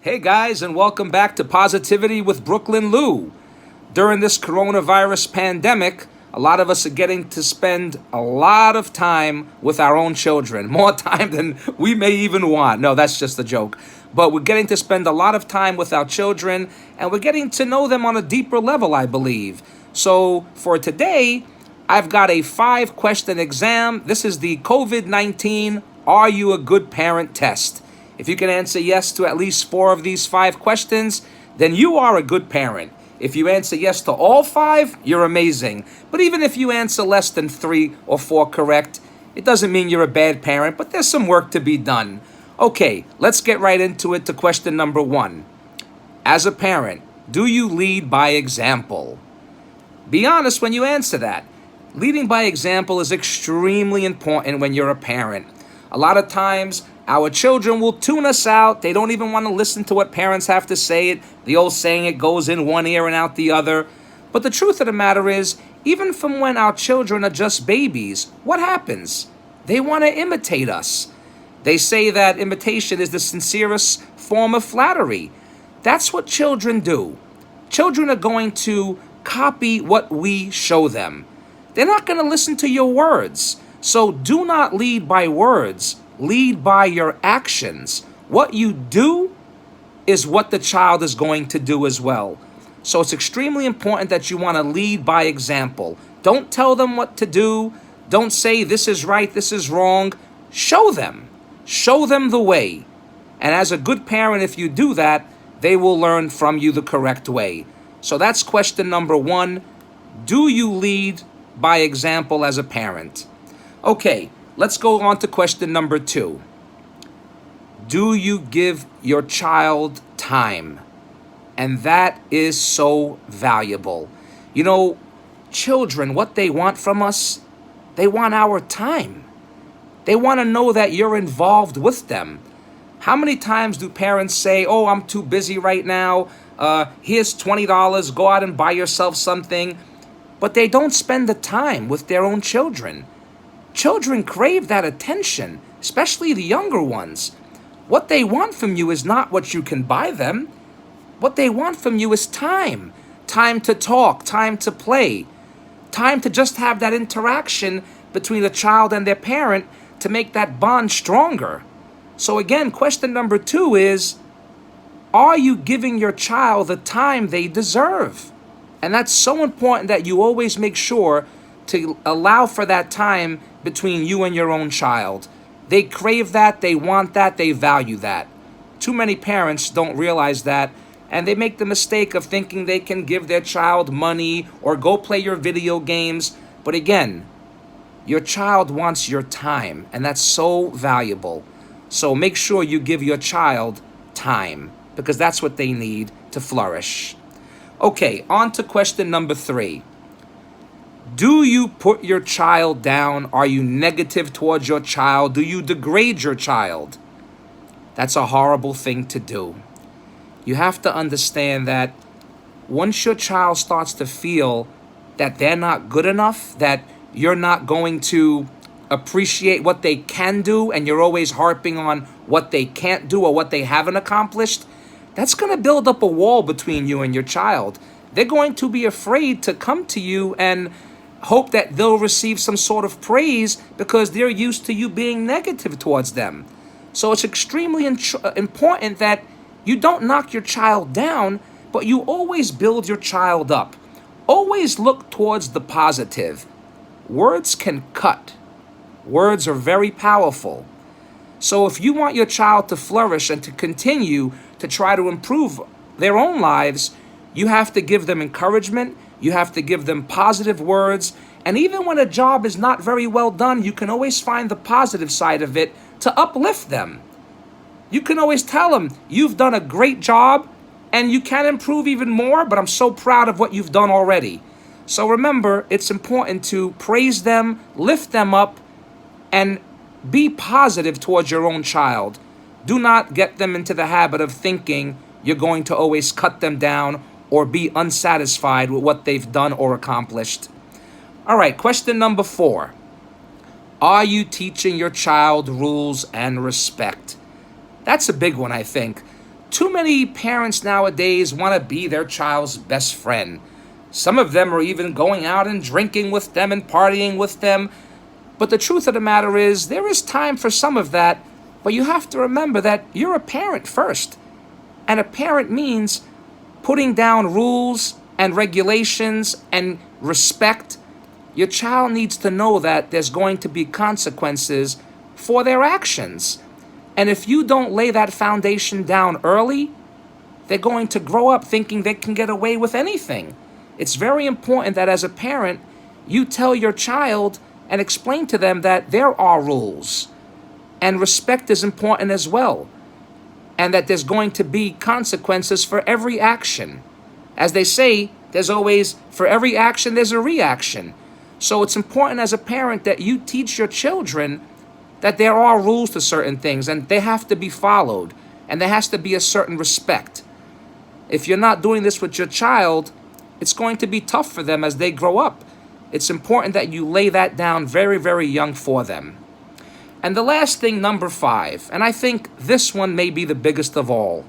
Hey guys, and welcome back to Positivity with Brooklyn Lou. During this coronavirus pandemic, a lot of us are getting to spend a lot of time with our own children, more time than we may even want. No, that's just a joke. But we're getting to spend a lot of time with our children, and we're getting to know them on a deeper level, I believe. So for today, I've got a 5-question exam. This is the COVID-19 Are You a Good Parent test. If you can answer yes to at least 4 of these 5 questions, then you are a good parent. If you answer yes to all 5, you're amazing. But even if you answer less than 3 or 4 correct, it doesn't mean you're a bad parent, but there's some work to be done. Okay, let's get right into it to question number 1. As a parent, do you lead by example? Be honest when you answer that. Leading by example is extremely important when you're a parent. A lot of times, our children will tune us out. They don't even want to listen to what parents have to say. The old saying, it goes in one ear and out the other. But the truth of the matter is, even from when our children are just babies, what happens? They want to imitate us. They say that imitation is the sincerest form of flattery. That's what children do. Children are going to copy what we show them. They're not going to listen to your words. So do not lead by words. Lead by your actions. What you do is what the child is going to do as well. So it's extremely important that you want to lead by example. Don't tell them what to do. Don't say this is right, this is wrong. Show them. Show them the way. And as a good parent, if you do that, they will learn from you the correct way. So that's question number 1. Do you lead by example as a parent? Okay. Let's go on to question number 2. Do you give your child time? And that is so valuable. You know, children, what they want from us, they want our time. They want to know that you're involved with them. How many times do parents say, oh, I'm too busy right now. Here's $20. Go out and buy yourself something. But they don't spend the time with their own children. Children crave that attention, especially the younger ones. What they want from you is not what you can buy them. What they want from you is time. Time to talk, time to play, time to just have that interaction between the child and their parent to make that bond stronger. So again, question number 2 is, are you giving your child the time they deserve? And that's so important that you always make sure to allow for that time between you and your own child. They crave that, they want that, they value that. Too many parents don't realize that, and they make the mistake of thinking they can give their child money or go play your video games. But again, your child wants your time, and that's so valuable. So make sure you give your child time, because that's what they need to flourish. Okay, on to question number 3. Do you put your child down? Are you negative towards your child? Do you degrade your child? That's a horrible thing to do. You have to understand that once your child starts to feel that they're not good enough, that you're not going to appreciate what they can do, and you're always harping on what they can't do or what they haven't accomplished, that's going to build up a wall between you and your child. They're going to be afraid to come to you and hope that they'll receive some sort of praise because they're used to you being negative towards them. So it's extremely important that you don't knock your child down, but you always build your child up. Always look towards the positive. Words can cut. Words are very powerful. So if you want your child to flourish and to continue to try to improve their own lives, you have to give them encouragement. You have to give them positive words. And even when a job is not very well done, you can always find the positive side of it to uplift them. You can always tell them, you've done a great job and you can improve even more, but I'm so proud of what you've done already. So remember, it's important to praise them, lift them up, and be positive towards your own child. Do not get them into the habit of thinking you're going to always cut them down or be unsatisfied with what they've done or accomplished. All right, question number 4. Are you teaching your child rules and respect? That's a big one, I think. Too many parents nowadays want to be their child's best friend. Some of them are even going out and drinking with them and partying with them. But the truth of the matter is, there is time for some of that, but you have to remember that you're a parent first. And a parent means putting down rules and regulations and respect. Your child needs to know that there's going to be consequences for their actions. And if you don't lay that foundation down early, they're going to grow up thinking they can get away with anything. It's very important that as a parent, you tell your child and explain to them that there are rules. And respect is important as well. And that there's going to be consequences for every action. As they say, there's always, for every action, there's a reaction. So it's important as a parent that you teach your children that there are rules to certain things and they have to be followed. And there has to be a certain respect. If you're not doing this with your child, it's going to be tough for them as they grow up. It's important that you lay that down very, very young for them. And the last thing, number 5, and I think this one may be the biggest of all.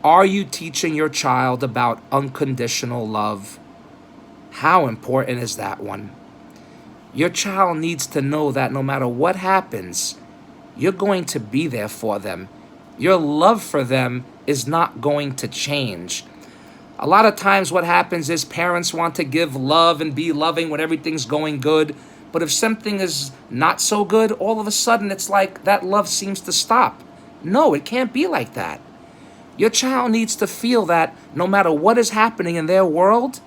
Are you teaching your child about unconditional love? How important is that one? Your child needs to know that no matter what happens, you're going to be there for them. Your love for them is not going to change. A lot of times what happens is parents want to give love and be loving when everything's going good. But if something is not so good, all of a sudden it's like that love seems to stop. No, it can't be like that. Your child needs to feel that no matter what is happening in their world,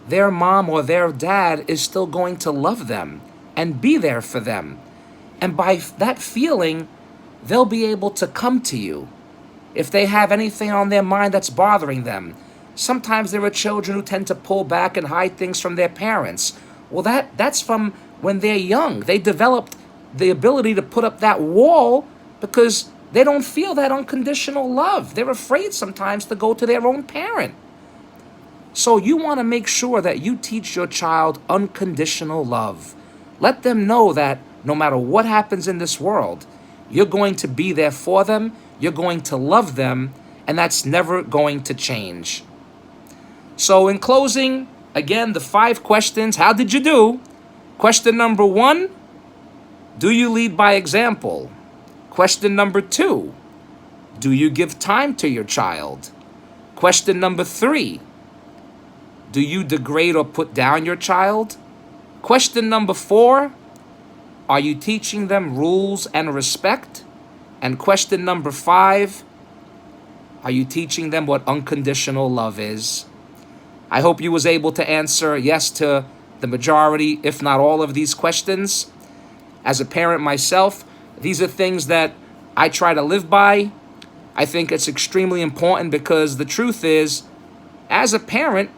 their mom or their dad is still going to love them and be there for them. And by that feeling, they'll be able to come to you. If they have anything on their mind that's bothering them, sometimes there are children who tend to pull back and hide things from their parents. Well, that's from when they're young. They developed the ability to put up that wall because they don't feel that unconditional love. They're afraid sometimes to go to their own parent. So you want to make sure that you teach your child unconditional love. Let them know that no matter what happens in this world, you're going to be there for them, you're going to love them, and that's never going to change. So in closing, again, the 5 questions. How did you do? Question number 1, do you lead by example? Question number 2, do you give time to your child? Question number 3, do you degrade or put down your child? Question number 4, are you teaching them rules and respect? And question number 5, are you teaching them what unconditional love is? I hope you was able to answer yes to the majority, if not all of these questions. As a parent myself, these are things that I try to live by. I think it's extremely important because the truth is, as a parent,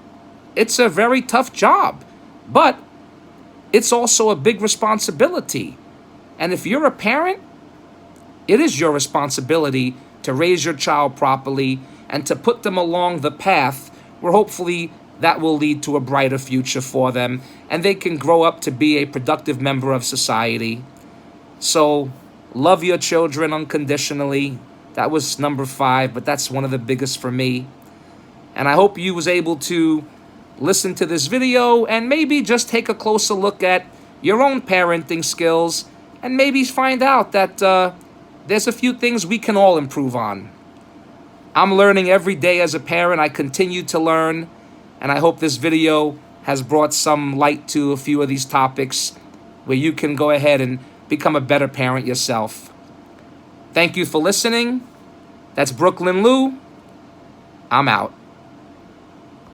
it's a very tough job, but it's also a big responsibility. And if you're a parent, it is your responsibility to raise your child properly and to put them along the path where hopefully that will lead to a brighter future for them and they can grow up to be a productive member of society. So love your children unconditionally. That was number 5, but that's one of the biggest for me. And I hope you was able to listen to this video and maybe just take a closer look at your own parenting skills and maybe find out that there's a few things we can all improve on. I'm learning every day as a parent. I continue to learn, and I hope this video has brought some light to a few of these topics where you can go ahead and become a better parent yourself. Thank you for listening. That's Brooklyn Lou. I'm out.